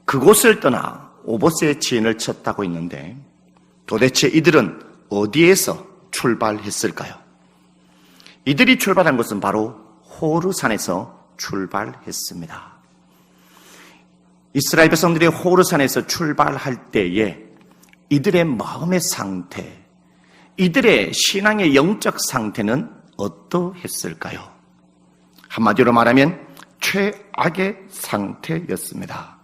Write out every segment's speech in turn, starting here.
그곳을 떠나 오봇의 지인을 쳤다고 했는데 도대체 이들은 어디에서 출발했을까요? 이들이 출발한 것은 바로 호르산에서 출발했습니다. 이스라엘 백성들이 호르산에서 출발할 때에 이들의 마음의 상태, 이들의 신앙의 영적 상태는 어떠했을까요? 한마디로 말하면 최악의 상태였습니다.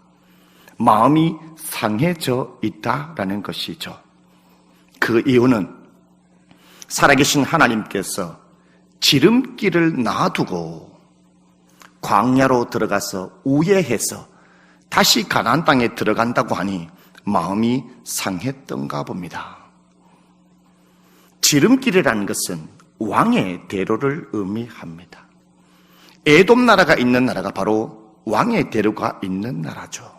마음이 상해져 있다라는 것이죠. 그 이유는 살아계신 하나님께서 지름길을 놔두고 광야로 들어가서 우회해서 다시 가나안 땅에 들어간다고 하니 마음이 상했던가 봅니다. 지름길이라는 것은 왕의 대로를 의미합니다. 에돔 나라가 있는 나라가 바로 왕의 대로가 있는 나라죠.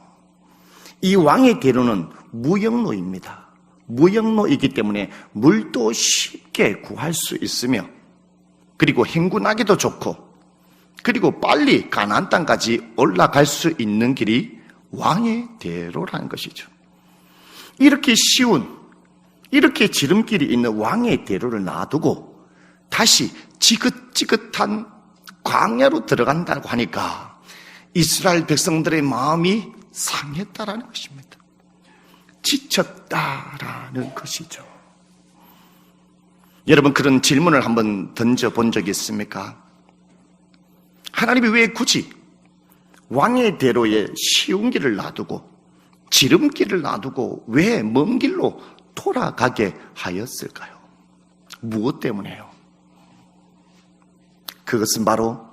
이 왕의 대로는 무역로입니다. 무역로이기 때문에 물도 쉽게 구할 수 있으며 그리고 행군하기도 좋고 그리고 빨리 가나안 땅까지 올라갈 수 있는 길이 왕의 대로라는 것이죠. 이렇게 쉬운, 이렇게 지름길이 있는 왕의 대로를 놔두고 다시 지긋지긋한 광야로 들어간다고 하니까 이스라엘 백성들의 마음이 상했다라는 것입니다. 지쳤다라는 것이죠. 여러분, 그런 질문을 한번 던져본 적이 있습니까? 하나님이 왜 굳이 왕의 대로에 쉬운 길을 놔두고 지름길을 놔두고 왜 먼 길로 돌아가게 하였을까요? 무엇 때문에요? 그것은 바로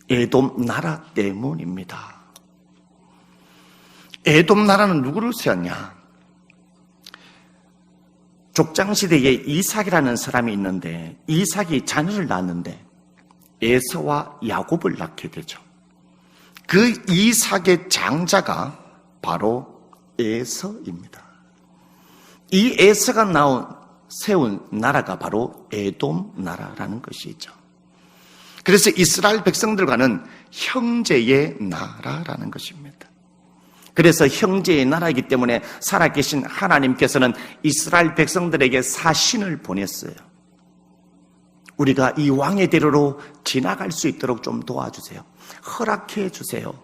에돔 나라 때문입니다. 에돔 나라는 누구를 세웠냐? 족장시대에 이삭이라는 사람이 있는데 이삭이 자녀를 낳았는데 에서와 야곱을 낳게 되죠. 그 이삭의 장자가 바로 에서입니다. 이 에서가 세운 나라가 바로 에돔 나라라는 것이죠. 그래서 이스라엘 백성들과는 형제의 나라라는 것입니다. 그래서 형제의 나라이기 때문에 살아계신 하나님께서는 이스라엘 백성들에게 사신을 보냈어요. 우리가 이 왕의 대로로 지나갈 수 있도록 좀 도와주세요. 허락해 주세요.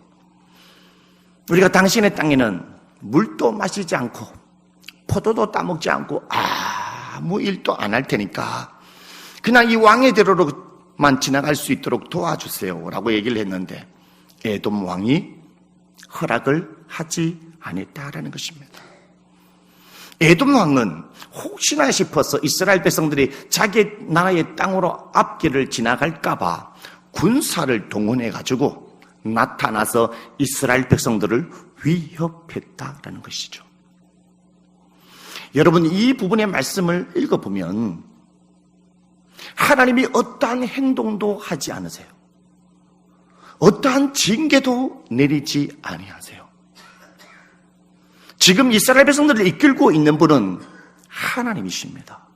우리가 당신의 땅에는 물도 마시지 않고 포도도 따먹지 않고 아무 일도 안 할 테니까 그냥 이 왕의 대로로만 지나갈 수 있도록 도와주세요 라고 얘기를 했는데 에돔 왕이 허락을 하지 않았다라는 것입니다. 에돔 왕은 혹시나 싶어서 이스라엘 백성들이 자기 나라의 땅으로 앞길을 지나갈까봐 군사를 동원해가지고 나타나서 이스라엘 백성들을 위협했다라는 것이죠. 여러분, 이 부분의 말씀을 읽어보면 하나님이 어떠한 행동도 하지 않으세요. 어떠한 징계도 내리지 아니하세요. 지금 이스라엘 백성들을 이끌고 있는 분은 하나님이십니다.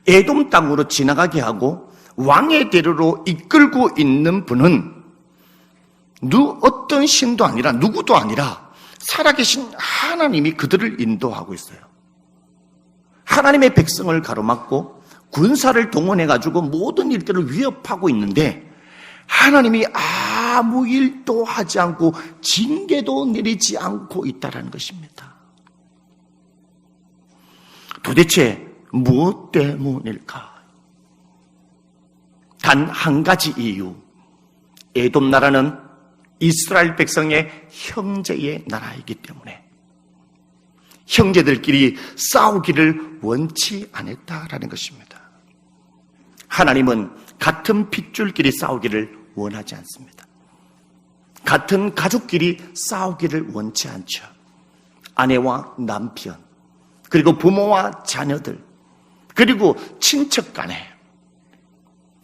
에돔 땅으로 지나가게 하고 왕의 대로로 이끌고 있는 분은 어떤 신도 아니라 누구도 아니라 살아계신 하나님이 그들을 인도하고 있어요. 하나님의 백성을 가로막고 군사를 동원해가지고 모든 일들을 위협하고 있는데 하나님이 아무 일도 하지 않고 징계도 내리지 않고 있다는 것입니다. 도대체 무엇 때문일까? 단 한 가지 이유. 에돔 나라는 이스라엘 백성의 형제의 나라이기 때문에 형제들끼리 싸우기를 원치 않았다라는 것입니다. 하나님은 같은 핏줄끼리 싸우기를 원하지 않습니다. 같은 가족끼리 싸우기를 원치 않죠. 아내와 남편, 그리고 부모와 자녀들, 그리고 친척 간에,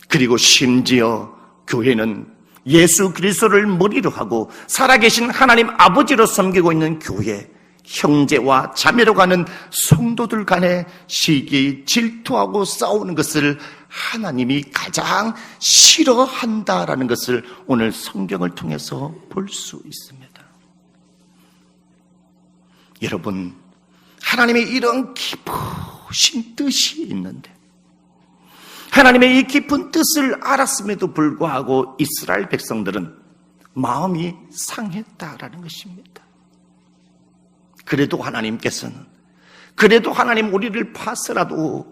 그리고 심지어 교회는 예수 그리스도를 머리로 하고 살아계신 하나님 아버지로 섬기고 있는 교회, 형제와 자매로 가는 성도들 간에 시기, 질투하고 싸우는 것을 하나님이 가장 싫어한다라는 것을 오늘 성경을 통해서 볼 수 있습니다. 여러분, 하나님의 이런 깊으신 뜻이 있는데 하나님의 이 깊은 뜻을 알았음에도 불구하고 이스라엘 백성들은 마음이 상했다라는 것입니다. 그래도 하나님 우리를 봐서라도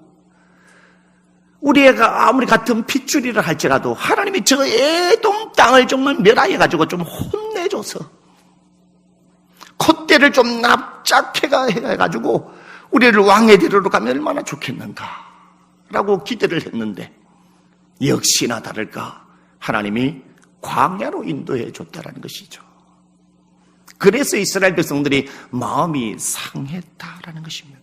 우리가 아무리 같은 핏줄이라 할지라도 하나님이 저 에돔 땅을 정말 멸하여가지고 좀 혼내줘서 콧대를 좀 납작해가지고 우리를 왕의 대로로 가면 얼마나 좋겠는가 라고 기대를 했는데 역시나 다를까 하나님이 광야로 인도해 줬다라는 것이죠. 그래서 이스라엘 백성들이 마음이 상했다라는 것입니다.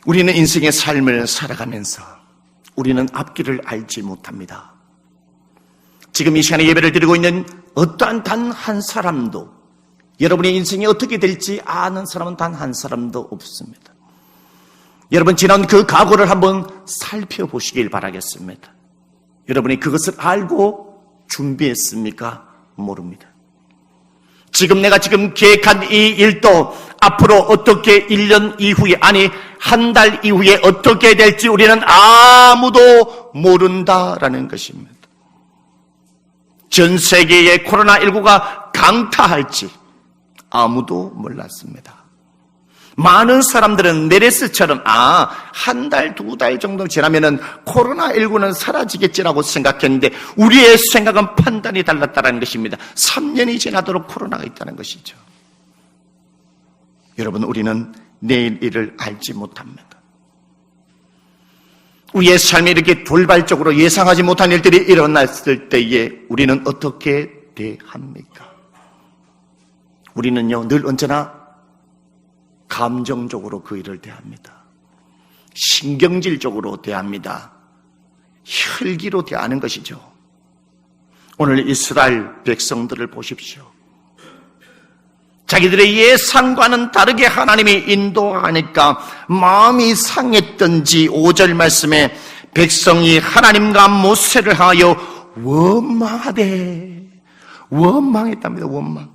우리는 인생의 삶을 살아가면서 우리는 앞길을 알지 못합니다. 지금 이 시간에 예배를 드리고 있는 어떠한 단 한 사람도 여러분의 인생이 어떻게 될지 아는 사람은 단 한 사람도 없습니다. 여러분 지난 그 각오를 한번 살펴보시길 바라겠습니다. 여러분이 그것을 알고 준비했습니까? 모릅니다. 내가 지금 계획한 이 일도 앞으로 어떻게 1년 이후에 아니 한 달 이후에 어떻게 될지 우리는 아무도 모른다라는 것입니다. 전 세계의 코로나19가 강타할지 아무도 몰랐습니다. 많은 사람들은 메르스처럼 한 달, 두 달 정도 지나면은 코로나19는 사라지겠지라고 생각했는데 우리의 생각은 판단이 달랐다는 것입니다. 3년이 지나도록 코로나가 있다는 것이죠. 여러분, 우리는 내일 일을 알지 못합니다. 우리의 삶에 이렇게 돌발적으로 예상하지 못한 일들이 일어났을 때에 우리는 어떻게 대합니까? 우리는요, 늘 언제나 감정적으로 그 일을 대합니다. 신경질적으로 대합니다. 혈기로 대하는 것이죠. 오늘 이스라엘 백성들을 보십시오. 자기들의 예상과는 다르게 하나님이 인도하니까 마음이 상했던지 5절 말씀에 백성이 하나님과 모세를 하여 원망했답니다. 원망.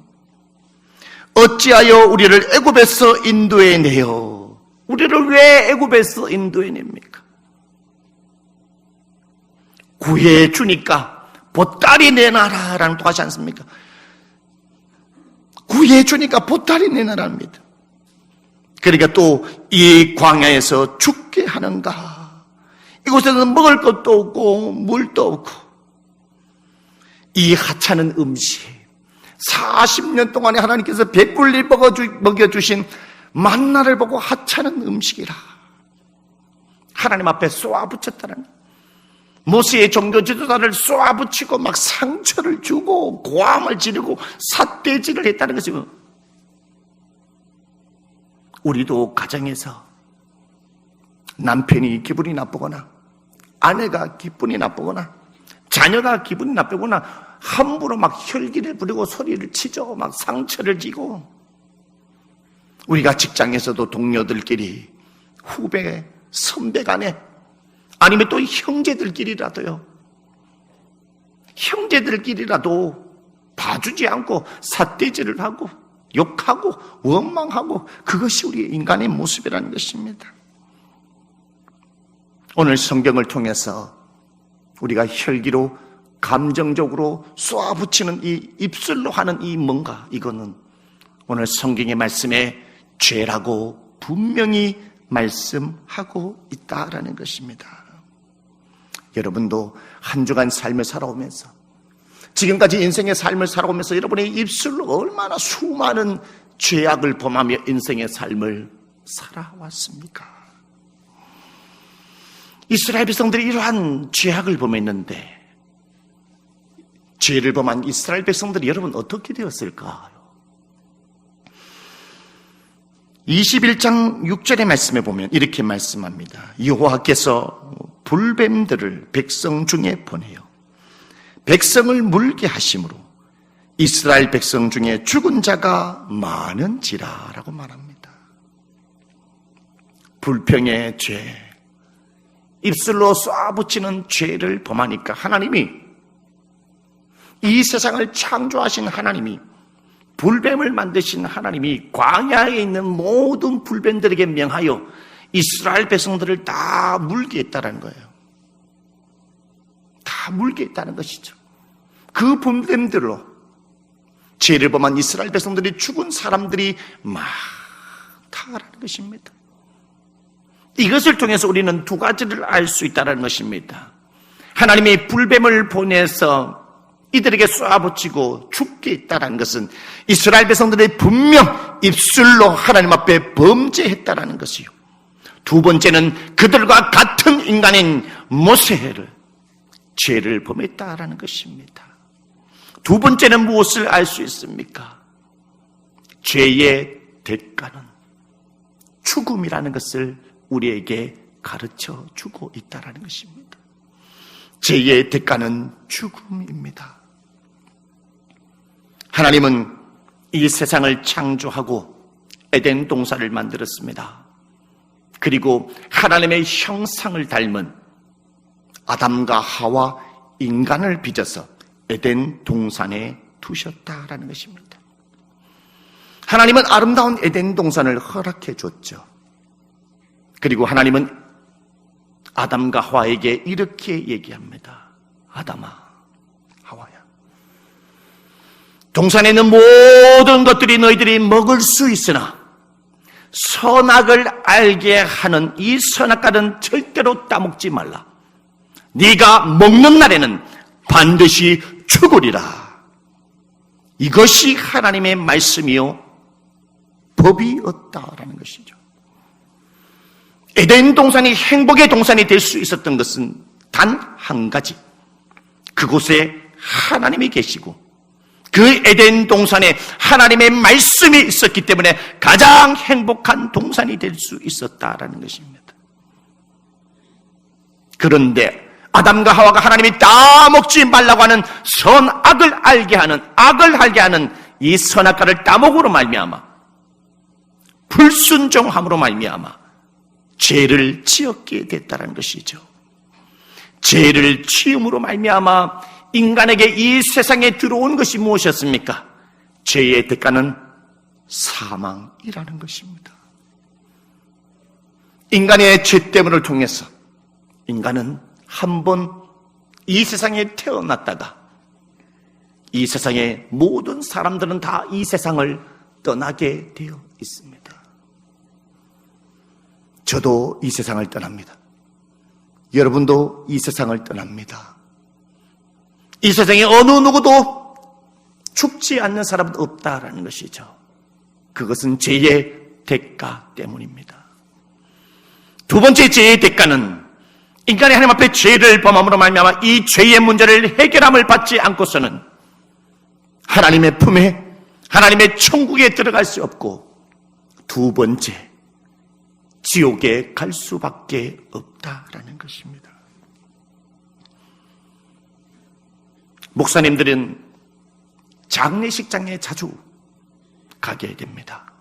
어찌하여 우리를 애굽에서 인도해내요? 우리를 왜 애굽에서 인도해냅니까? 구해주니까 보따리 내놔라라는 또 하지 않습니까? 구해주니까 보따리 내놔랍니다. 그러니까 또 이 광야에서 죽게 하는가? 이곳에는 먹을 것도 없고 물도 없고 이 하찮은 음식 40년 동안에 하나님께서 배불리 먹여주신 만나를 보고 하찮은 음식이라 하나님 앞에 쏘아붙였다는, 모세의 종교 지도자를 쏘아붙이고 막 상처를 주고 고함을 지르고 삿대질을 했다는 것이고, 우리도 가정에서 남편이 기분이 나쁘거나 아내가 기분이 나쁘거나 자녀가 기분이 나쁘거나 함부로 막 혈기를 부리고 소리를 치죠. 막 상처를 지고, 우리가 직장에서도 동료들끼리, 후배, 선배 간에, 아니면 또 형제들끼리라도 봐주지 않고 삿대질을 하고 욕하고 원망하고, 그것이 우리 인간의 모습이라는 것입니다. 오늘 성경을 통해서 우리가 혈기로 감정적으로 쏘아붙이는 이 입술로 하는 이 뭔가, 이거는 오늘 성경의 말씀에 죄라고 분명히 말씀하고 있다라는 것입니다. 여러분도 한 주간 삶을 살아오면서, 지금까지 인생의 삶을 살아오면서 여러분의 입술로 얼마나 수많은 죄악을 범하며 인생의 삶을 살아왔습니까? 이스라엘 백성들이 이러한 죄악을 범했는데, 죄를 범한 이스라엘 백성들이 여러분 어떻게 되었을까요? 21장 6절의 말씀에 보면 이렇게 말씀합니다. 여호와께서 불뱀들을 백성 중에 보내요 백성을 물게 하심으로 이스라엘 백성 중에 죽은 자가 많은지라 라고 말합니다. 불평의 죄, 입술로 쏘아붙이는 죄를 범하니까 하나님이, 이 세상을 창조하신 하나님이 불뱀을 만드신 하나님이 광야에 있는 모든 불뱀들에게 명하여 이스라엘 백성들을 다 물게 했다는 거예요. 다 물게 했다는 것이죠. 그 불뱀들로 죄를 범한 이스라엘 백성들이 죽은 사람들이 많다라는 것입니다. 이것을 통해서 우리는 두 가지를 알 수 있다는 것입니다. 하나님이 불뱀을 보내서 이들에게 쏘아붙이고 죽게 했다는 것은 이스라엘 백성들이 분명 입술로 하나님 앞에 범죄했다는 것이요. 두 번째는 그들과 같은 인간인 모세를 죄를 범했다라는 것입니다. 두 번째는 무엇을 알 수 있습니까? 죄의 대가는 죽음이라는 것을 우리에게 가르쳐 주고 있다는 것입니다. 죄의 대가는 죽음입니다. 하나님은 이 세상을 창조하고 에덴 동산을 만들었습니다. 그리고 하나님의 형상을 닮은 아담과 하와 인간을 빚어서 에덴 동산에 두셨다라는 것입니다. 하나님은 아름다운 에덴 동산을 허락해 줬죠. 그리고 하나님은 아담과 하와에게 이렇게 얘기합니다. 아담아, 하와야, 동산에 있는 모든 것들이 너희들이 먹을 수 있으나 선악을 알게 하는 이 선악과는 절대로 따먹지 말라. 네가 먹는 날에는 반드시 죽으리라. 이것이 하나님의 말씀이요 법이었다라는 것이죠. 에덴 동산이 행복의 동산이 될 수 있었던 것은 단 한 가지. 그곳에 하나님이 계시고 그 에덴 동산에 하나님의 말씀이 있었기 때문에 가장 행복한 동산이 될 수 있었다라는 것입니다. 그런데 아담과 하와가 하나님이 따먹지 말라고 하는 선악을 알게 하는, 악을 알게 하는 이 선악과를 따먹으로 말미암아, 불순종함으로 말미암아 죄를 지었게 됐다는 것이죠. 죄를 지음으로 말미암아 인간에게 이 세상에 들어온 것이 무엇이었습니까? 죄의 대가는 사망이라는 것입니다. 인간의 죄 때문을 통해서 인간은 한 번 이 세상에 태어났다가 이 세상의 모든 사람들은 다 이 세상을 떠나게 되어 있습니다. 저도 이 세상을 떠납니다. 여러분도 이 세상을 떠납니다. 이 세상에 어느 누구도 죽지 않는 사람은 없다라는 것이죠. 그것은 죄의 대가 때문입니다. 두 번째 죄의 대가는 인간이 하나님 앞에 죄를 범함으로 말미암아 이 죄의 문제를 해결함을 받지 않고서는 하나님의 품에, 하나님의 천국에 들어갈 수 없고, 두 번째 지옥에 갈 수밖에 없다라는 것입니다. 목사님들은 장례식장에 자주 가게 됩니다.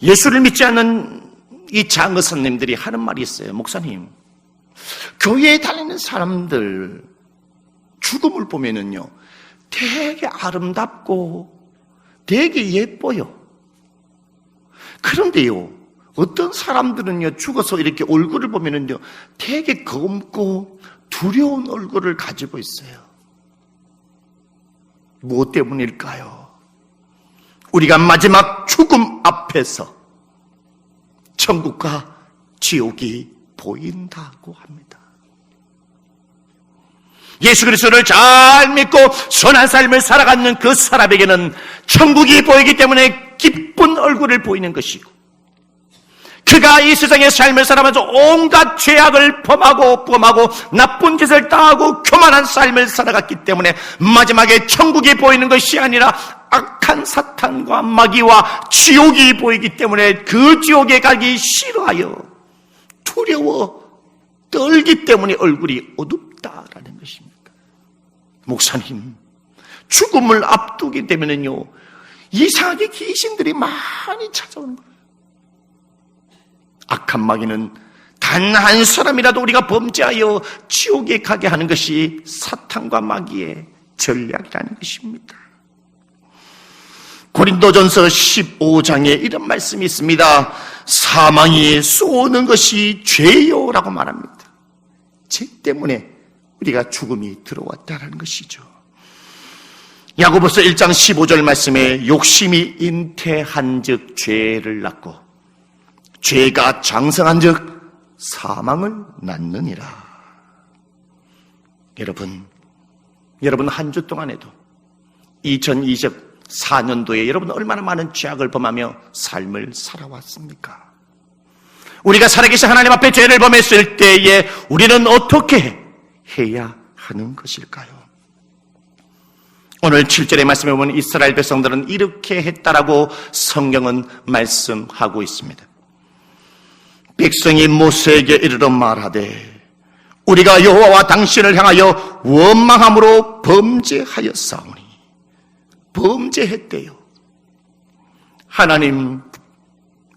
예수를 믿지 않는 이 장의사님들이 하는 말이 있어요. 목사님, 교회에 다니는 사람들 죽음을 보면은요 되게 아름답고 되게 예뻐요. 그런데요 어떤 사람들은요 죽어서 이렇게 얼굴을 보면은요 되게 검고 두려운 얼굴을 가지고 있어요. 무엇 때문일까요? 우리가 마지막 죽음 앞에서 천국과 지옥이 보인다고 합니다. 예수 그리스도를 잘 믿고 선한 삶을 살아가는 그 사람에게는 천국이 보이기 때문에 기쁜 얼굴을 보이는 것이고, 그가 이 세상의 삶을 살아가면서 온갖 죄악을 범하고 나쁜 짓을 당하고 교만한 삶을 살아갔기 때문에 마지막에 천국이 보이는 것이 아니라 악한 사탄과 마귀와 지옥이 보이기 때문에 그 지옥에 가기 싫어하여 두려워 떨기 때문에 얼굴이 어둡다라는 것입니다. 목사님, 죽음을 앞두게 되면은요 이상하게 귀신들이 많이 찾아오는 거예요. 악한 마귀는 단 한 사람이라도 우리가 범죄하여 지옥에 가게 하는 것이 사탄과 마귀의 전략이라는 것입니다. 고린도전서 15장에 이런 말씀이 있습니다. 사망이 쏘는 것이 죄요 라고 말합니다. 죄 때문에 우리가 죽음이 들어왔다는 것이죠. 야고보서 1장 15절 말씀에 욕심이 잉태한 즉 죄를 낳고 죄가 장성한 즉 사망을 낳느니라. 여러분 한 주 동안에도 2024년도에 여러분 얼마나 많은 죄악을 범하며 삶을 살아왔습니까? 우리가 살아계신 하나님 앞에 죄를 범했을 때에 우리는 어떻게 해야 하는 것일까요? 오늘 7절의 말씀에 보면 이스라엘 백성들은 이렇게 했다라고 성경은 말씀하고 있습니다. 백성이 모세에게 이르러 말하되 우리가 여호와와 당신을 향하여 원망함으로 범죄하였사오니. 범죄했대요. 하나님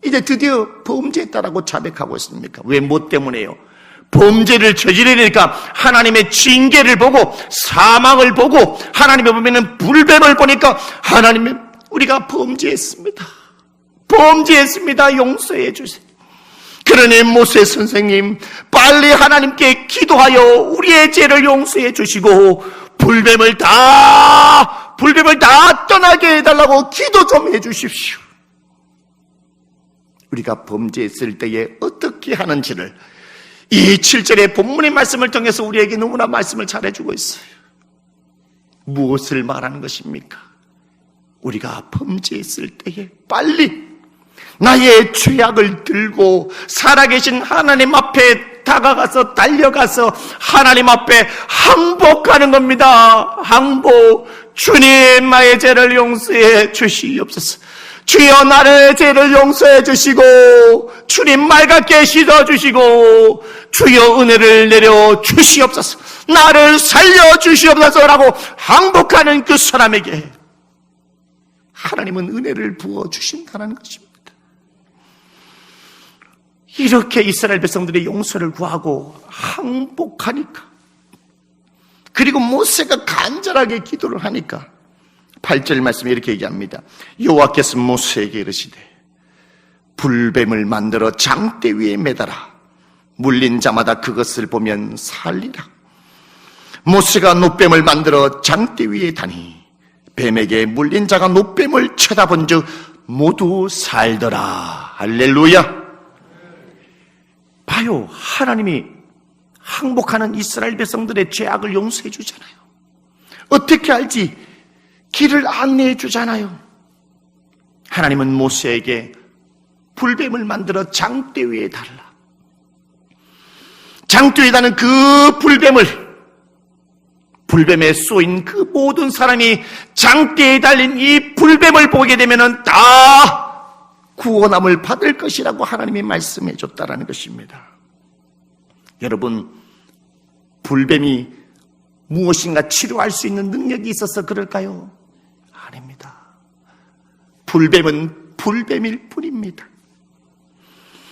이제 드디어 범죄했다라고 자백하고 있습니까? 왜? 뭐 때문에요? 범죄를 저지르니까 하나님의 징계를 보고 사망을 보고 하나님의 보면은 불뱀을 보니까 하나님의 우리가 범죄했습니다. 용서해 주세요. 그러니 모세 선생님 빨리 하나님께 기도하여 우리의 죄를 용서해 주시고 불뱀을 다 떠나게 해달라고 기도 좀 해 주십시오. 우리가 범죄했을 때에 어떻게 하는지를 이 7절의 본문의 말씀을 통해서 우리에게 너무나 말씀을 잘해주고 있어요. 무엇을 말하는 것입니까? 우리가 범죄했을 때에 빨리 나의 죄악을 들고 살아계신 하나님 앞에 다가가서 달려가서 하나님 앞에 항복하는 겁니다. 항복. 주님 나의 죄를 용서해 주시옵소서. 주여 나의 죄를 용서해 주시고 주님 맑게 씻어 주시고 주여 은혜를 내려 주시옵소서. 나를 살려 주시옵소서라고 항복하는 그 사람에게 하나님은 은혜를 부어 주신다는 것입니다. 이렇게 이스라엘 백성들의 용서를 구하고 항복하니까, 그리고 모세가 간절하게 기도를 하니까 8절 말씀에 이렇게 얘기합니다. 여호와께서 모세에게 이르시되 불뱀을 만들어 장대 위에 매달아 물린 자마다 그것을 보면 살리라. 모세가 놋뱀을 만들어 장대 위에 다니 뱀에게 물린 자가 놋뱀을 쳐다본 즉 모두 살더라. 할렐루야. 봐요, 하나님이 항복하는 이스라엘 백성들의 죄악을 용서해 주잖아요. 어떻게 알지? 길을 안내해 주잖아요. 하나님은 모세에게 불뱀을 만들어 장대 위에 달라. 장대 위에 다는 그 불뱀에 쏘인 그 모든 사람이 장대에 달린 이 불뱀을 보게 되면은 다 구원함을 받을 것이라고 하나님이 말씀해 줬다라는 것입니다. 여러분, 불뱀이 무엇인가 치료할 수 있는 능력이 있어서 그럴까요? 아닙니다. 불뱀은 불뱀일 뿐입니다.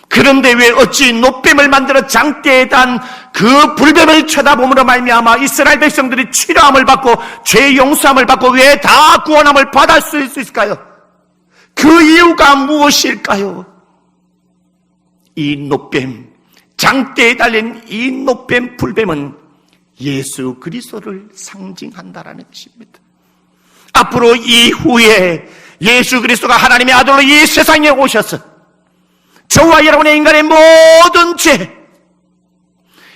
그런데 왜 어찌 놋뱀을 만들어 장대에 단 그 불뱀을 쳐다봄으로 말미암아 이스라엘 백성들이 치료함을 받고 죄 용서함을 받고 왜 다 구원함을 받을 수 있을까요? 그 이유가 무엇일까요? 이 놋뱀, 장대에 달린 이 놋뱀, 불뱀은 예수 그리스도를 상징한다라는 것입니다. 앞으로 이후에 예수 그리스도가 하나님의 아들로 이 세상에 오셔서 저와 여러분의 인간의 모든 죄,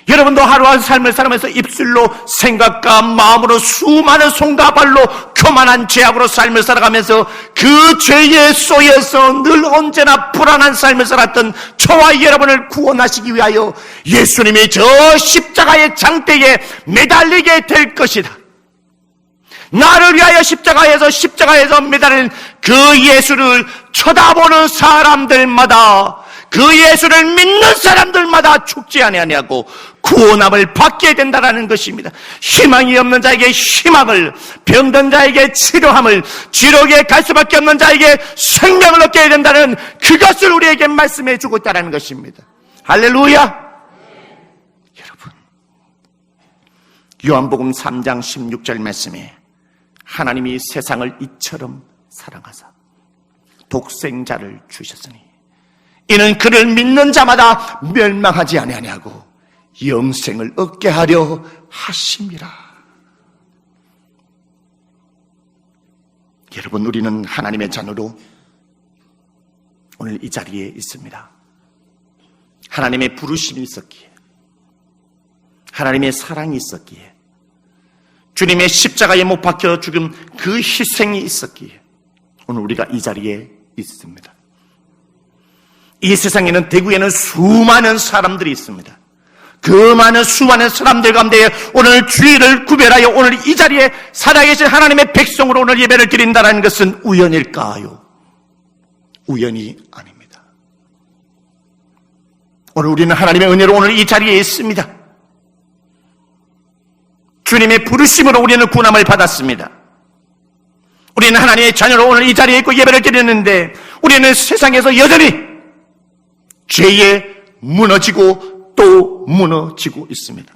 여러분도 하루하루 삶을 살아가면서 입술로 생각과 마음으로 수많은 손과 발로 교만한 죄악으로 삶을 살아가면서 그 죄에 쏘여서 늘 언제나 불안한 삶을 살았던 저와 여러분을 구원하시기 위하여 예수님이 저 십자가의 장대에 매달리게 될 것이다. 나를 위하여 십자가에서 매달린 그 예수를 쳐다보는 사람들마다, 그 예수를 믿는 사람들마다 죽지 아니하고 구원함을 받게 된다는 것입니다. 희망이 없는 자에게 희망을, 병든 자에게 치료함을, 지옥에 갈 수밖에 없는 자에게 생명을 얻게 된다는 그것을 우리에게 말씀해 주고 있다는 것입니다. 할렐루야. 여러분, 요한복음 3장 16절 말씀에 하나님이 세상을 이처럼 사랑하사 독생자를 주셨으니 이는 그를 믿는 자마다 멸망하지 아니하냐고 영생을 얻게 하려 하심이라. 여러분, 우리는 하나님의 자녀로 오늘 이 자리에 있습니다. 하나님의 부르심이 있었기에, 하나님의 사랑이 있었기에, 주님의 십자가에 못 박혀 죽은 그 희생이 있었기에 오늘 우리가 이 자리에 있습니다. 이 세상에는, 대구에는 수많은 사람들이 있습니다. 그 많은 수많은 사람들 가운데 오늘 주의를 구별하여 오늘 이 자리에 살아계신 하나님의 백성으로 오늘 예배를 드린다는 것은 우연일까요? 우연이 아닙니다. 오늘 우리는 하나님의 은혜로 오늘 이 자리에 있습니다. 주님의 부르심으로 우리는 구원함을 받았습니다. 우리는 하나님의 자녀로 오늘 이 자리에 있고 예배를 드렸는데 우리는 세상에서 여전히 죄에 무너지고 또 무너지고 있습니다.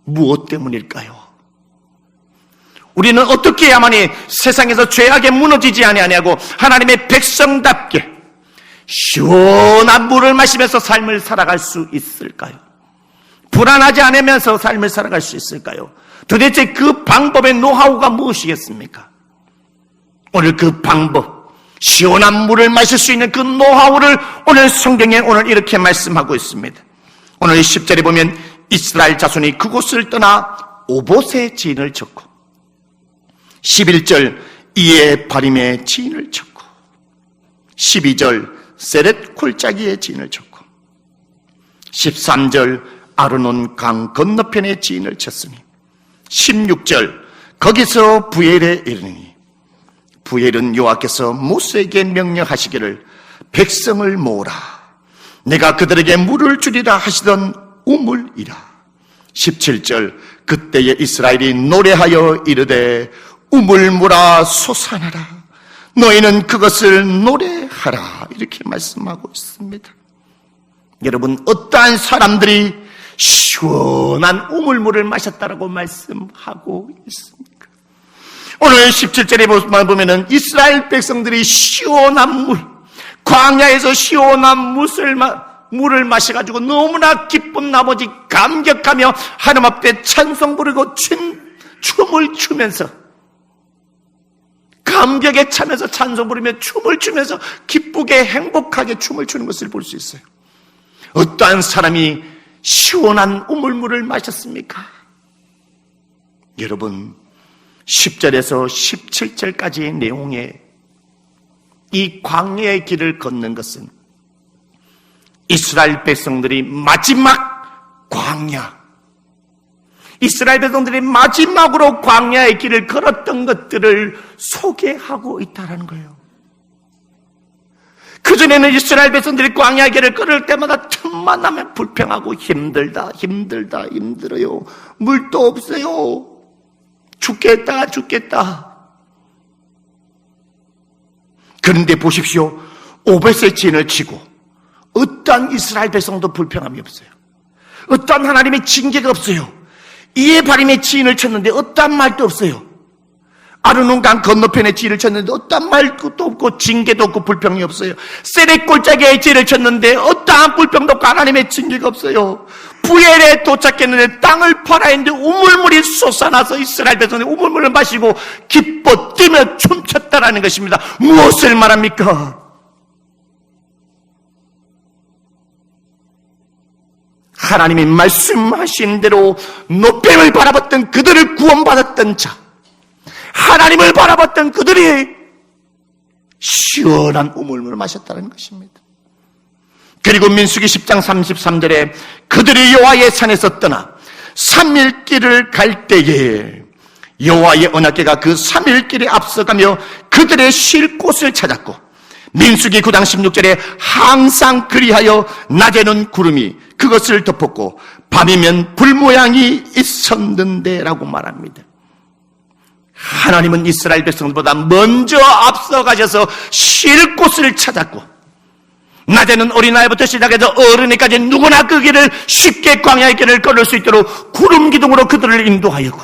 무엇 때문일까요? 우리는 어떻게 해야만이 세상에서 죄악에 무너지지 아니하냐고 하나님의 백성답게 시원한 물을 마시면서 삶을 살아갈 수 있을까요? 불안하지 않으면서 삶을 살아갈 수 있을까요? 도대체 그 방법의 노하우가 무엇이겠습니까? 오늘 그 방법, 시원한 물을 마실 수 있는 그 노하우를 오늘 성경에 오늘 이렇게 말씀하고 있습니다. 오늘 10절에 보면 이스라엘 자손이 그곳을 떠나 오봇의 지인을 쳤고, 11절 이에 바림의 지인을 쳤고, 12절 세렛 콜짜기의 지인을 쳤고, 13절 아르논 강 건너편의 지인을 쳤으니, 16절 거기서 부엘에 이르니, 부엘은 여호와께서 모세에게 명령하시기를 백성을 모으라, 내가 그들에게 물을 주리라 하시던 우물이라. 17절 그때에 이스라엘이 노래하여 이르되 우물물아 솟아나라, 너희는 그것을 노래하라, 이렇게 말씀하고 있습니다. 여러분, 어떠한 사람들이 시원한 우물물을 마셨다라고 말씀하고 있습니까? 오늘 17절에 보면은 이스라엘 백성들이 시원한 물, 광야에서 시원한 물을 마셔가지고 너무나 기쁜 나머지 감격하며 하나님 앞에 찬송 부르고 춤을 추면서, 감격에 차면서 찬송 부르며 춤을 추면서 기쁘게 행복하게 춤을 추는 것을 볼 수 있어요. 어떠한 사람이 시원한 우물물을 마셨습니까? 여러분, 10절에서 17절까지의 내용에 이 광야의 길을 걷는 것은 이스라엘 백성들이 마지막 광야, 이스라엘 백성들이 마지막으로 광야의 길을 걸었던 것들을 소개하고 있다는 거예요. 그전에는 이스라엘 백성들이 광야의 길을 걸을 때마다 틈만 나면 불평하고 힘들어요. 물도 없어요. 죽겠다. 그런데 보십시오. 오벳의 진을 치고 어떠한 이스라엘 백성도 불평함이 없어요. 어떠한 하나님의 징계가 없어요. 이에 바림의 지인을 쳤는데 어떠한 말도 없어요. 아르논 강 건너편에 지인을 쳤는데 어떠한 말도 없고 징계도 없고 불평이 없어요. 세렛 골짜기에 지인을 쳤는데 어떠한 불평도 없고 하나님의 징계가 없어요. 부엘에 도착했는데 땅을 팔아했는데 우물물이 솟아나서 이스라엘 백성들이 우물물을 마시고 기뻐 뛰며 춤췄다라는 것입니다. 무엇을 말합니까? 하나님이 말씀하신 대로 노뱀을 바라봤던 그들을 구원받았던 자, 하나님을 바라봤던 그들이 시원한 우물물을 마셨다는 것입니다. 그리고 민수기 10장 33절에 그들이 여호와의 산에서 떠나 3일 길을 갈 때에 여호와의 언약궤가 그 3일 길에 앞서가며 그들의 쉴 곳을 찾았고, 민수기 9장 16절에 항상 그리하여 낮에는 구름이 그것을 덮었고 밤이면 불 모양이 있었는데 라고 말합니다. 하나님은 이스라엘 백성들보다 먼저 앞서가셔서 쉴 곳을 찾았고, 낮에는 어린아이부터 시작해서 어른이까지 누구나 그 길을 쉽게 광야의 길을 걸을 수 있도록 구름 기둥으로 그들을 인도하였고,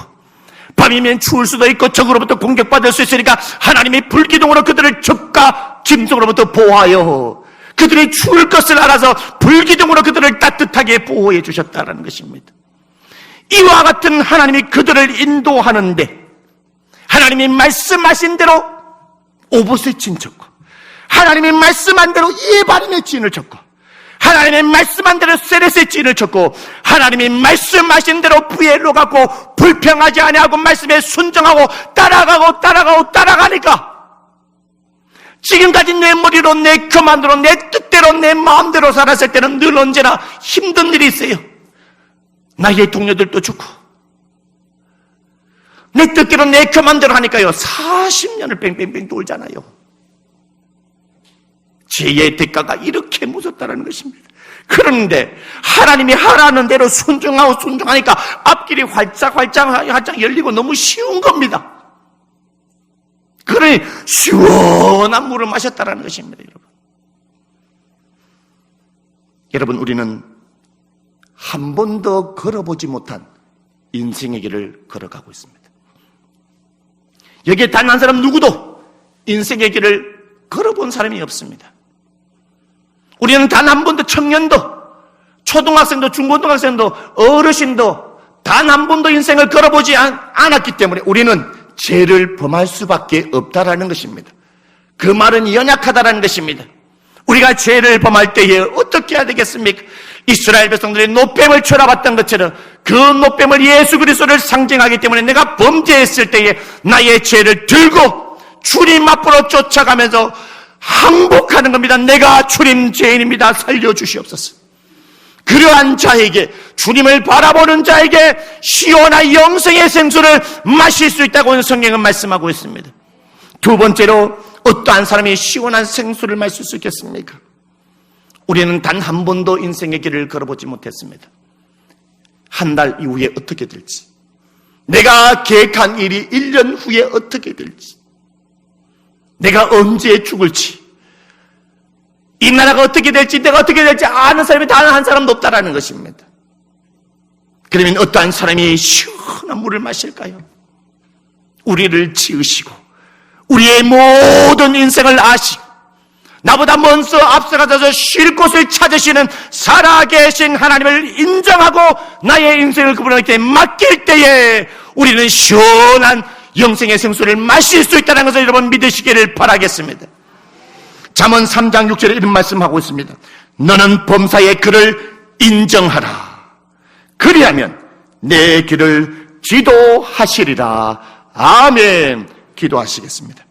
밤이면 추울 수도 있고 적으로부터 공격받을 수 있으니까 하나님이 불기둥으로 그들을 적과 짐승으로부터 보호하여 그들이 추울 것을 알아서 불기둥으로 그들을 따뜻하게 보호해 주셨다는 것입니다. 이와 같은 하나님이 그들을 인도하는데 하나님이 말씀하신 대로 오봇의 진 쳤고 하나님이 말씀한 대로 예바림의 진을 쳤고 하나님이 말씀한 대로 세렛의 진을 쳤고 하나님이 말씀하신 대로 부엘로 가고 불평하지 아니하고 말씀에 순종하고 따라가니까 지금까지 내 머리로 내 교만으로 내 뜻대로 내 마음대로 살았을 때는 늘 언제나 힘든 일이 있어요. 나의 동료들도 죽고 내 뜻대로 내 교만대로 하니까요 40년을 뺑뺑뺑 돌잖아요. 죄의 대가가 이렇게 무섭다는 것입니다. 그런데 하나님이 하라는 대로 순종하니까 앞길이 활짝 열리고 너무 쉬운 겁니다. 그러니 시원한 물을 마셨다는 것입니다. 여러분 우리는 한 번도 걸어보지 못한 인생의 길을 걸어가고 있습니다. 여기에 단 한 사람 누구도 인생의 길을 걸어본 사람이 없습니다. 우리는 단 한 번도 청년도, 초등학생도, 중고등학생도, 어르신도 단 한 번도 인생을 걸어보지 않았기 때문에 우리는 죄를 범할 수밖에 없다라는 것입니다. 그 말은 연약하다라는 것입니다. 우리가 죄를 범할 때에 어떻게 해야 되겠습니까? 이스라엘 백성들이 노뱀을 쳐다봤던 것처럼 그 노뱀을 예수 그리스도를 상징하기 때문에 내가 범죄했을 때에 나의 죄를 들고 주님 앞으로 쫓아가면서 항복하는 겁니다. 내가 주님 죄인입니다. 살려주시옵소서. 그러한 자에게, 주님을 바라보는 자에게 시원한 영생의 생수를 마실 수 있다고 성경은 말씀하고 있습니다. 두 번째로 어떠한 사람이 시원한 생수를 마실 수 있겠습니까? 우리는 단 한 번도 인생의 길을 걸어보지 못했습니다. 한 달 이후에 어떻게 될지, 내가 계획한 일이 1년 후에 어떻게 될지, 내가 언제 죽을지, 이 나라가 어떻게 될지, 내가 어떻게 될지 아는 사람이 단 한 사람도 없다라는 것입니다. 그러면 어떠한 사람이 시원한 물을 마실까요? 우리를 지으시고 우리의 모든 인생을 아시고 나보다 먼저 앞서가서 쉴 곳을 찾으시는 살아계신 하나님을 인정하고 나의 인생을 그분에게 맡길 때에 우리는 시원한 영생의 생수를 마실 수 있다는 것을 여러분 믿으시기를 바라겠습니다. 잠언 3장 6절에 이런 말씀하고 있습니다. 너는 범사의 그를 인정하라. 그리하면 내 길을 지도하시리라. 아멘. 기도하시겠습니다.